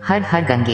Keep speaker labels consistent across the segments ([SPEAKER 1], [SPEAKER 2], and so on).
[SPEAKER 1] हर हर गंगे।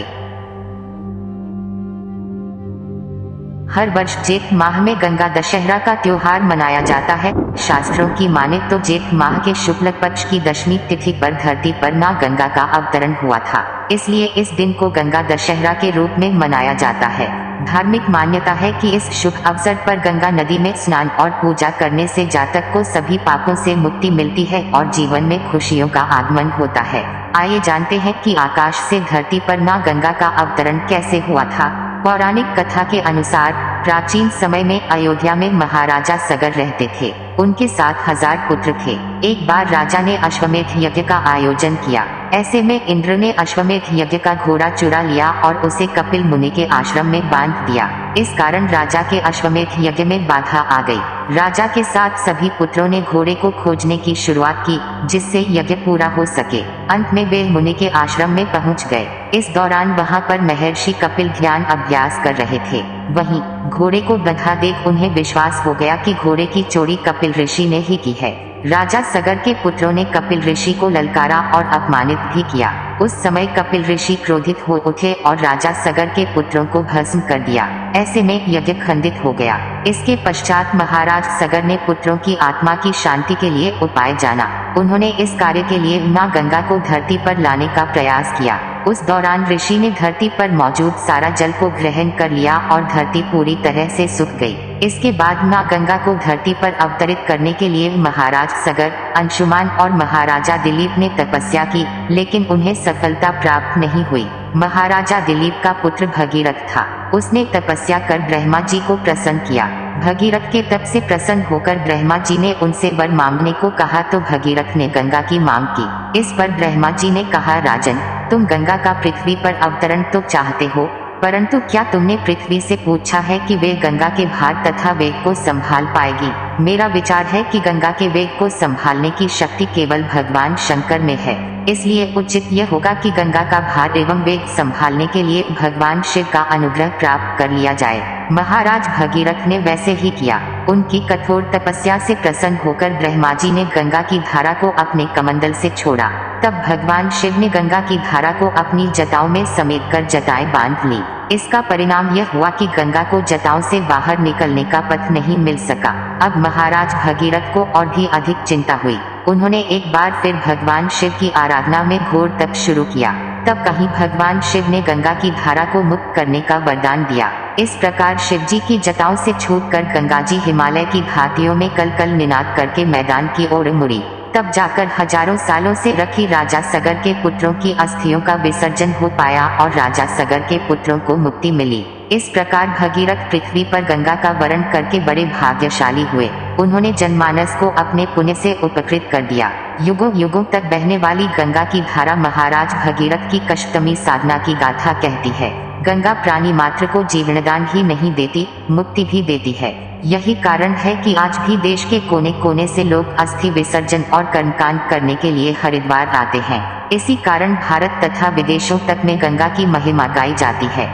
[SPEAKER 1] हर वर्ष जेठ माह में गंगा दशहरा का त्योहार मनाया जाता है। शास्त्रों की माने तो जेठ माह के शुक्ल पक्ष की दशमी तिथि पर धरती पर मां गंगा का अवतरण हुआ था, इसलिए इस दिन को गंगा दशहरा के रूप में मनाया जाता है। धार्मिक मान्यता है कि इस शुभ अवसर पर गंगा नदी में स्नान और पूजा करने से जातक को सभी पापों से मुक्ति मिलती है और जीवन में खुशियों का आगमन होता है। आइए जानते हैं कि आकाश से धरती पर मां गंगा का अवतरण कैसे हुआ था। पौराणिक कथा के अनुसार प्राचीन समय में अयोध्या में महाराजा सगर रहते थे। उनके 7,000 पुत्र थे। एक बार राजा ने अश्वमेध यज्ञ का आयोजन किया। ऐसे में इंद्र ने अश्वमेध यज्ञ का घोड़ा चुरा लिया और उसे कपिल मुनि के आश्रम में बांध दिया। इस कारण राजा के अश्वमेध यज्ञ में बाधा आ गई। राजा के साथ सभी पुत्रों ने घोड़े को खोजने की शुरुआत की, जिससे यज्ञ पूरा हो सके। अंत में वे मुनि के आश्रम में पहुंच गए। इस दौरान वहां पर महर्षि कपिल ध्यान अभ्यास कर रहे थे। वहीं घोड़े को बंधा देख उन्हें विश्वास हो गया कि घोड़े की चोरी कपिल ऋषि ने ही की है। राजा सगर के पुत्रों ने कपिल ऋषि को ललकारा और अपमानित भी किया। उस समय कपिल ऋषि क्रोधित हो उठे और राजा सगर के पुत्रों को भस्म कर दिया। ऐसे में यज्ञ खंडित हो गया। इसके पश्चात महाराज सगर ने पुत्रों की आत्मा की शांति के लिए उपाय जाना। उन्होंने इस कार्य के लिए मां गंगा को धरती पर लाने का प्रयास किया। उस दौरान ऋषि ने धरती पर मौजूद सारा जल को ग्रहण कर लिया और धरती पूरी तरह से सूख गई। इसके बाद मां गंगा को धरती पर अवतरित करने के लिए महाराज सगर, अंशुमान और महाराजा दिलीप ने तपस्या की, लेकिन उन्हें सफलता प्राप्त नहीं हुई। महाराजा दिलीप का पुत्र भगीरथ था। उसने तपस्या कर ब्रह्मा जी को प्रसन्न किया। भगीरथ के तप से प्रसन्न होकर ब्रह्मा जी ने उनसे वर मांगने को कहा तो भगीरथ ने गंगा की मांग की। इस पर ब्रह्मा जी ने कहा, राजन, तुम गंगा का पृथ्वी पर अवतरण तो चाहते हो, परंतु क्या तुमने पृथ्वी से पूछा है कि वे गंगा के भार तथा वेग को संभाल पाएगी? मेरा विचार है कि गंगा के वेग को संभालने की शक्ति केवल भगवान शंकर में है, इसलिए उचित यह होगा कि गंगा का भार एवं वेग संभालने के लिए भगवान शिव का अनुग्रह प्राप्त कर लिया जाए। महाराज भगीरथ ने वैसे ही किया। उनकी कठोर तपस्या से प्रसन्न होकर ब्रह्मा जी ने गंगा की धारा को अपने कमंडल से छोड़ा। तब भगवान शिव ने गंगा की धारा को अपनी जटाओं में समेटकर जटाएं बांध ली। इसका परिणाम यह हुआ कि गंगा को जटाओं से बाहर निकलने का पथ नहीं मिल सका। अब महाराज भगीरथ को और भी अधिक चिंता हुई। उन्होंने एक बार फिर भगवान शिव की आराधना में घोर तप शुरू किया। तब कहीं भगवान शिव ने गंगा की धारा को मुक्त करने का वरदान दिया। इस प्रकार शिव जी की जटाओं से छूटकर गंगा जी हिमालय की घाटियों में कल कल निनाद करके मैदान की ओर मुड़ी। तब जाकर हजारों सालों से रखी राजा सगर के पुत्रों की अस्थियों का विसर्जन हो पाया और राजा सगर के पुत्रों को मुक्ति मिली। इस प्रकार भगीरथ पृथ्वी पर गंगा का वरण करके बड़े भाग्यशाली हुए। उन्होंने जनमानस को अपने पुण्य से उपकृत कर दिया। युगों युगों तक बहने वाली गंगा की धारा महाराज भगीरथ की कष्टमी साधना की गाथा कहती है। गंगा प्राणी मात्र को जीवनदान ही नहीं देती, मुक्ति भी देती है। यही कारण है कि आज भी देश के कोने कोने से लोग अस्थि विसर्जन और कर्मकांड करने के लिए हरिद्वार आते हैं। इसी कारण भारत तथा विदेशों तक में गंगा की महिमा गाई जाती है।